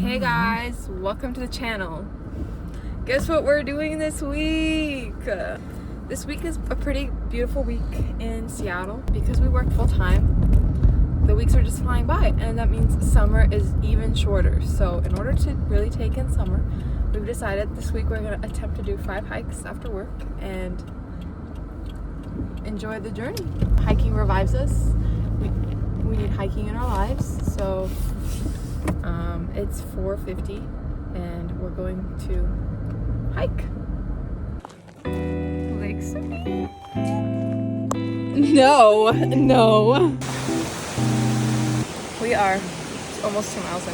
Hey guys, welcome to the channel. Guess what we're doing this week? This week is a pretty beautiful week in Seattle because we work full time. The weeks are just flying by, and that means summer is even shorter. So in order to really take in summer, we've decided this week we're going to attempt to do 5 hikes after work and enjoy the journey. Hiking revives us. We need hiking in our lives, so it's 4:50 and we're going to hike. Lake City? No. We are almost 2 miles in.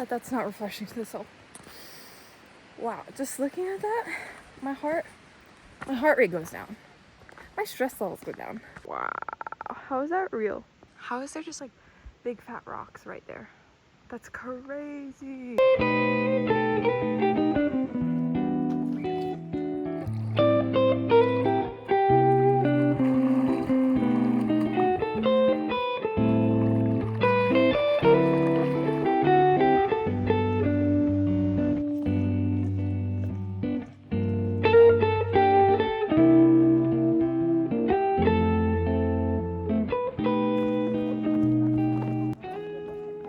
'Cause that's not refreshing to the soul. Wow, just looking at that, my heart rate goes down. My stress levels go down. Wow, how is that real? How is there just like big fat rocks right there? That's crazy.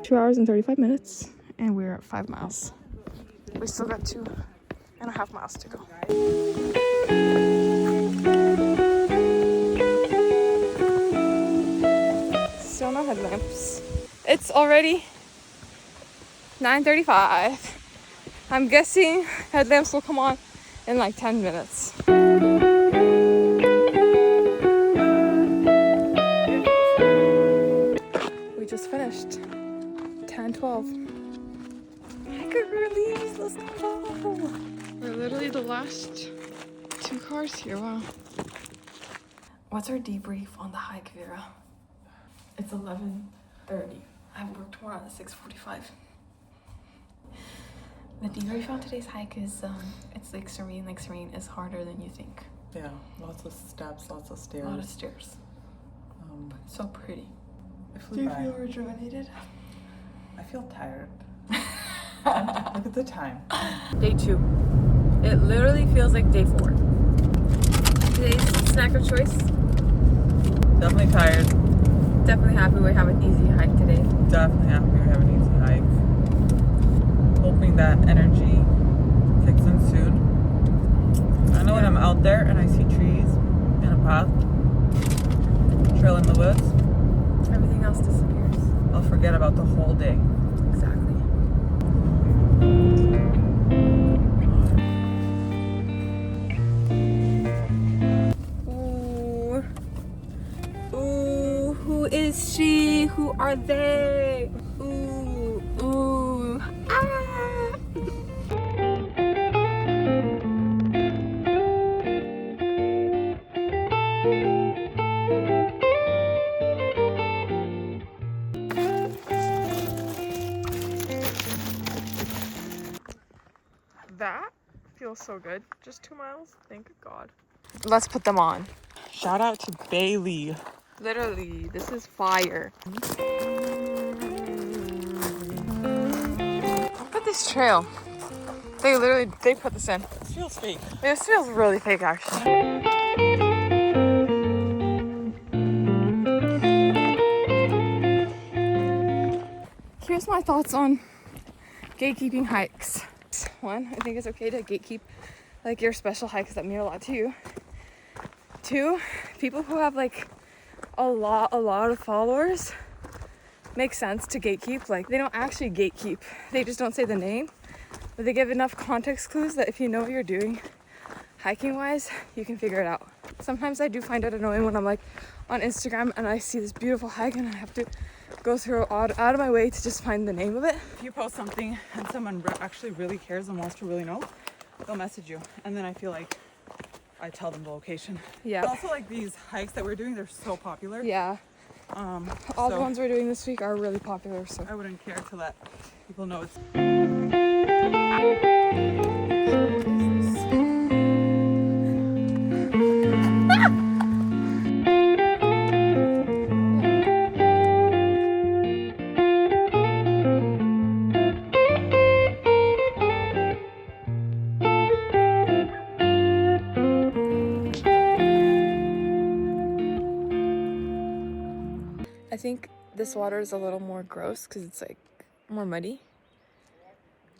2 hours and 35 minutes, and we're at 5 miles. We still got 2.5 miles to go. Still no headlamps. It's already 9:35. I'm guessing headlamps will come on in like 10 minutes. We just finished. 10:12. Hiker release, let's go. We're literally the last 2 cars here. Wow. What's our debrief on the hike, Vera? It's 11:30. I have work tomorrow at 6:45. The debrief on today's hike is it's Lake Serene. Lake Serene is harder than you think. Yeah, lots of steps, lots of stairs. A lot of stairs. But it's so pretty. Do you feel rejuvenated? I feel tired. Look at the time. Day 2. It literally feels like day 4. Today's snack of choice. Definitely tired. Definitely happy we have an easy hike today. Definitely happy we have an easy hike. Hoping that energy kicks in soon. I know when I'm out there and I see trees and a path, trail in the woods, Everything else disappears. I'll forget about the whole day. Exactly. Ooh. Ooh, who is she? Who are they? Ooh, ooh, ah! That feels so good. Just 2 miles. Thank God. Let's put them on. Shout out to Bailey. Literally, this is fire. Look at this trail. They put this in. This feels fake. This feels really fake, actually. Here's my thoughts on gatekeeping hikes. 1, I think it's okay to gatekeep like your special hikes that mean a lot to you. 2, people who have like a lot of followers makes sense to gatekeep. Like, they don't actually gatekeep, they just don't say the name, but they give enough context clues that if you know what you're doing hiking wise, you can figure it out. Sometimes I do find it annoying when I'm like on Instagram and I see this beautiful hike and I have to go through out of my way to just find the name of it. If you post something and someone actually really cares and wants to really know, they'll message you. And then I feel like I tell them the location. Yeah. But also like these hikes that we're doing, they're so popular. Yeah. All the ones we're doing this week are really popular, so I wouldn't care to let people know it's. I think this water is a little more gross because it's like more muddy,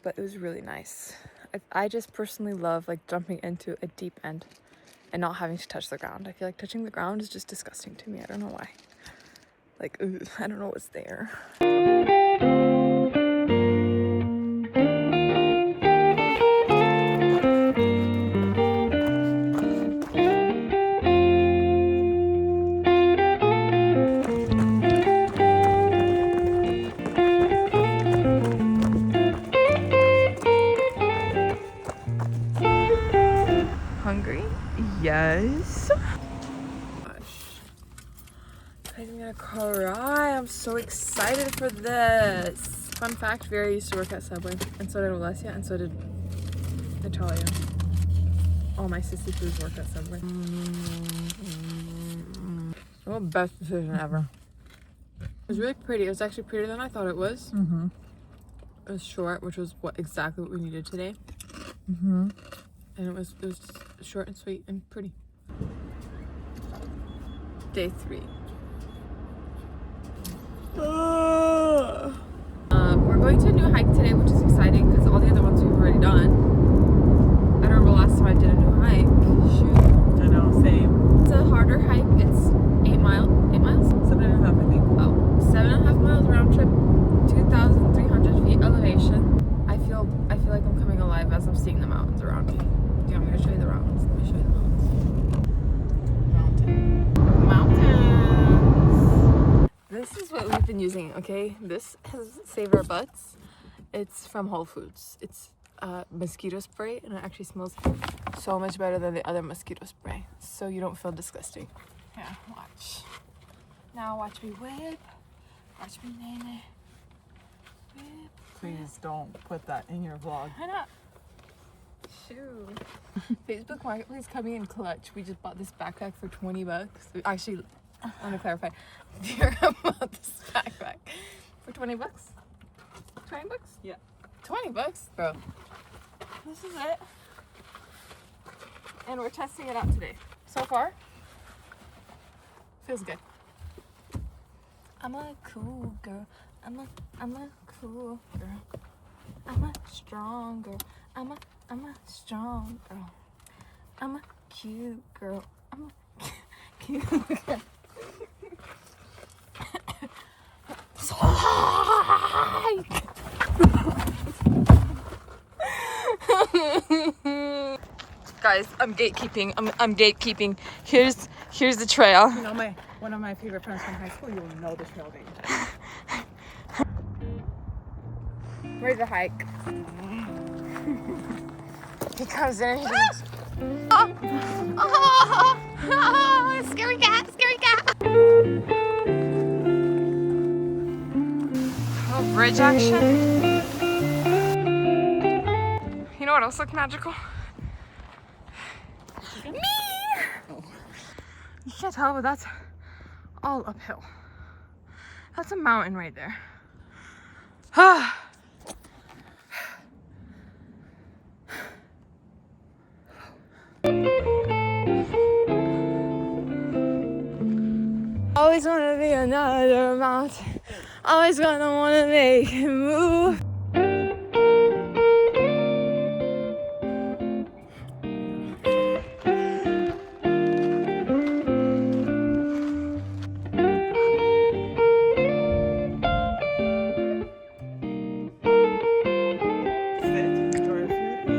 but it was really nice. I just personally love like jumping into a deep end and not having to touch the ground. I feel like touching the ground is just disgusting to me. I don't know why. Like, ugh, I don't know what's there. Hungry? Yes. Gosh. I'm gonna cry. I'm so excited for this. Fun fact, Vera used to work at Subway, and so did Alessia, and so did Natalia. All my sissy foos work at Subway. Oh, best decision ever. It was really pretty. It was actually prettier than I thought it was. Mm-hmm. It was short, which was exactly what we needed today. Mm-hmm. And it was just short and sweet and pretty. Day 3. We're going to a new hike today, which is exciting because all the other ones we've already done. I don't remember last time I did a new hike. Shoot. I know, same. It's a harder hike. It's 8 miles. 8 miles? 7.5, I think. Oh, 7.5 miles round trip, 2,300 feet elevation. I feel like I'm coming alive as I'm seeing the mountains around me. Do you want me to show you the mountains? Let me show you the mountains. This is what we've been using, okay? This has saved our butts. It's from Whole Foods. It's mosquito spray, and it actually smells so much better than the other mosquito spray. So you don't feel disgusting. Yeah, watch. Now watch me whip. Watch me nay. Whip. Please don't put that in your vlog. Why not? Shoot. Facebook Marketplace coming in clutch. We just bought this backpack for 20 bucks. Actually, I want to clarify. Vera bought this backpack for 20 bucks. 20 bucks? Yeah. 20 bucks? Bro. This is it. And we're testing it out today. So far, feels good. I'm a cool girl. I'm a cool girl. I'm a strong girl. I'm a strong girl. I'm a cute girl. I'm a cute girl. So hike. Guys, I'm gatekeeping. I'm gatekeeping. Here's the trail. You know, one of my favorite friends from high school, you'll know the trail name. Where's the hike? He comes in and he goes, oh, scary cat, scary cat. Oh, bridge action. You know what else looks magical? Me! Oh. You can't tell, but that's all uphill. That's a mountain right there. Always wanna be another mountain. Always gonna wanna make it move.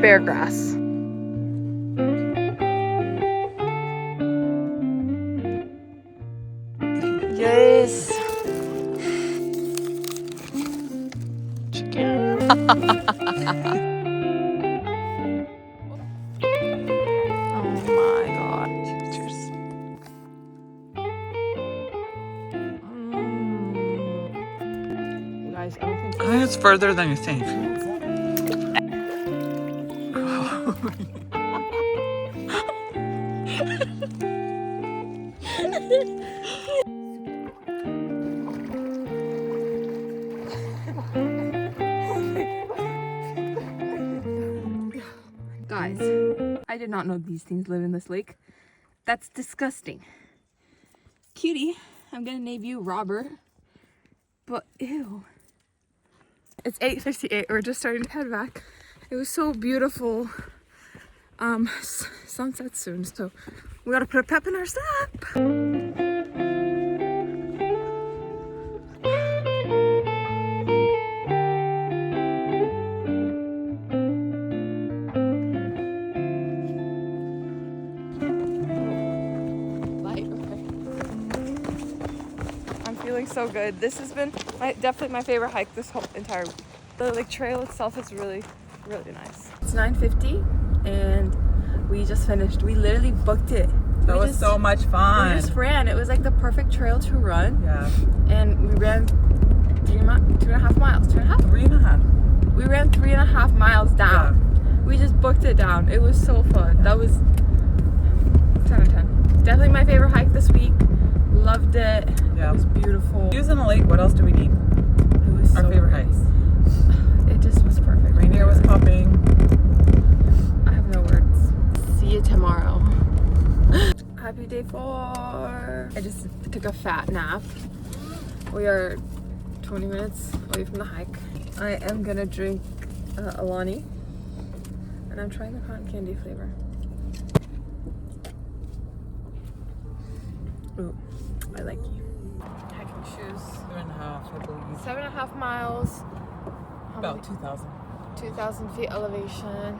Bear grass. Yes. Chicken. Oh my god. Cheers. You guys, everything. I think it's further than you think. Guys, I did not know these things live in this lake. That's disgusting. Cutie, I'm gonna name you Robert. But ew. It's 8:58. We're just starting to head back. It was so beautiful. Sunset soon, so we gotta put a pep in our step. I'm feeling so good. This has been definitely my favorite hike this whole entire week. The like trail itself is really, really nice. It's 9:50 and we just finished. We literally booked it. That was so much fun. We just ran. It was like the perfect trail to run. Yeah. And we ran 2.5 miles. 2.5? 3.5. We ran 3.5 miles down. Yeah. We just booked it down. It was so fun. Yeah. That was 10 out of 10. Definitely my favorite hike this week. Loved it. Yeah. It was beautiful. Views in the lake. What else do we need? It was our favorite hikes. It just was perfect. Reindeer was popping. I have no words. See you tomorrow. Happy day 4. I just took a fat nap. We are 20 minutes away from the hike. I am gonna drink Alani, and I'm trying the cotton candy flavor. Ooh, I like you. Hiking shoes. 7.5, I believe. 7.5 miles. About 2,000. 2,000 feet elevation.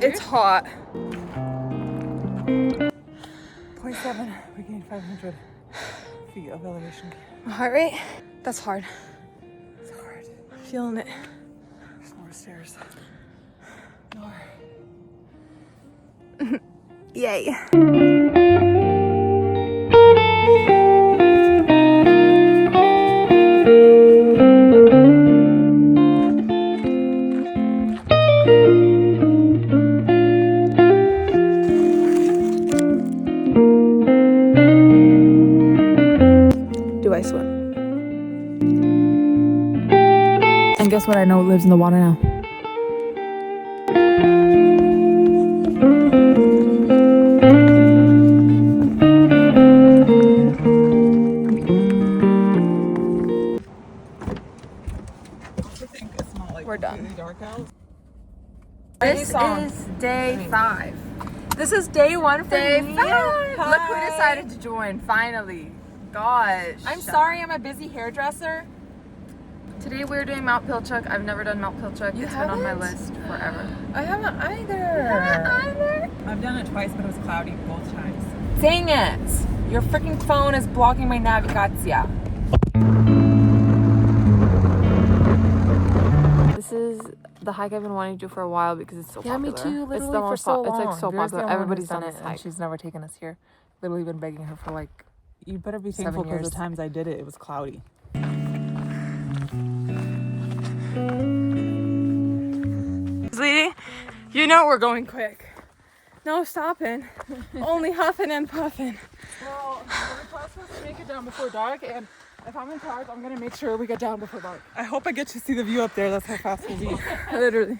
It's hot. 0.7. We gained 500 feet of elevation. Heart rate? That's hard. It's hard. I'm feeling it. There's more stairs. More. Yay. Do I swim? And guess what I know lives in the water now? We're done. Dark out. This is day 5. This is day 1 for day me. 5. Hi. Look who decided to join, finally. Gosh. I'm sorry, I'm a busy hairdresser. Today we're doing Mount Pilchuck. I've never done Mount Pilchuck. You It's haven't? been on my list forever. I haven't either. I've done it twice, but it was cloudy both times. Dang it! Your freaking phone is blocking my navigation. This is the hike I've been wanting to do for a while because it's so popular. Yeah, me too. Literally it's the for most so long. It's like so Vera's the popular. only one Everybody's who's done done this it, hike. and she's never taken us here. Literally been begging her for like. You better be 7 thankful because years. the times I did it, it was cloudy. Leading, you know we're going quick. No stopping. Only huffing and puffing. Well, we're supposed to make it down before dark, and if I'm in charge, I'm gonna make sure we get down before dark. I hope I get to see the view up there. That's how fast we'll be. Literally.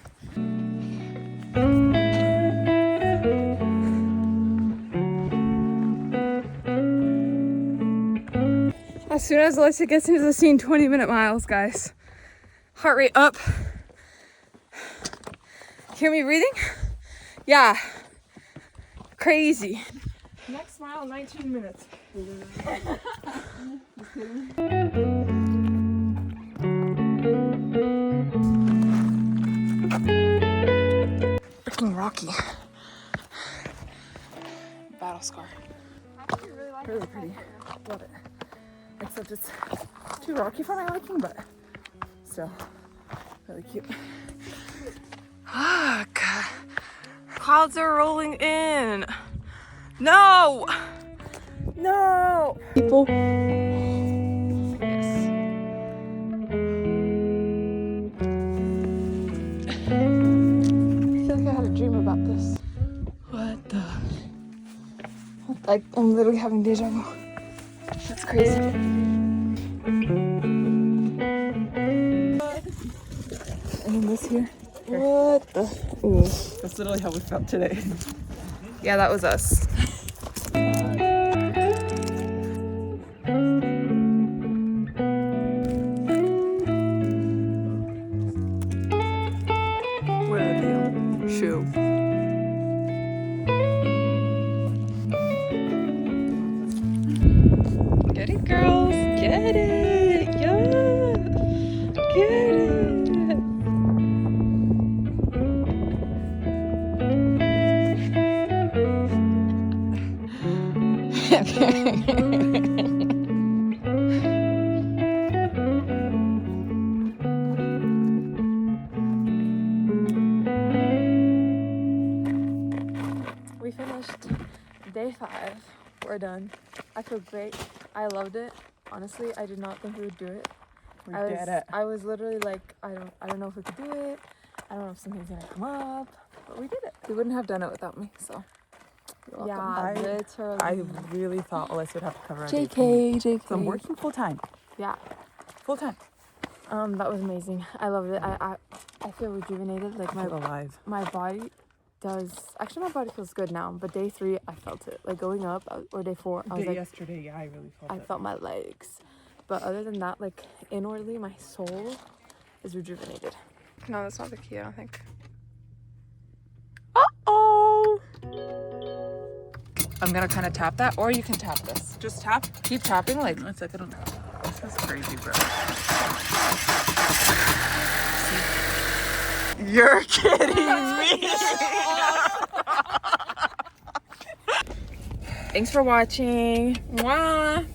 As soon as Alyssa gets into the scene, 20-minute miles, guys. Heart rate up. Hear me breathing? Yeah. Crazy. Next mile, 19 minutes. rocky. Battle scar. Really pretty. Love it. Except it's too rocky for my liking, but still really cute. Fuck. Clouds are rolling in. No! No! People. Yes. I feel like I had a dream about this. What the? Like, I'm literally having deja vu. That's crazy. And then this here. What the? Ooh. That's literally how we felt today. Yeah, that was us. Where are they? Shoe. Get it, girls. Get it. Yeah. Get it. We finished day 5. We're done. I feel great. I loved it. Honestly, I did not think we would do it. We did it. I was literally like, I don't know if we could do it. I don't know if something's gonna come up, but we did it. We wouldn't have done it without me. So you're welcome. Yeah, literally. I really thought Alyssa would have to cover our day. JK. So I'm working full time. Yeah. Full time. That was amazing. I loved it. I feel rejuvenated. Like Feel alive. my body does. Actually, my body feels good now. But day 3, I felt it. Like going up, or day 4, I was like, Yesterday, yeah, I really felt I it. felt my legs. But other than that, like inwardly, my soul is rejuvenated. No, that's not the key, I don't think. Uh-oh! I'm gonna kind of tap that, or you can tap this. Just tap. Keep tapping, like. One second. This is crazy, bro. You're kidding me. Thanks for watching. Mwah!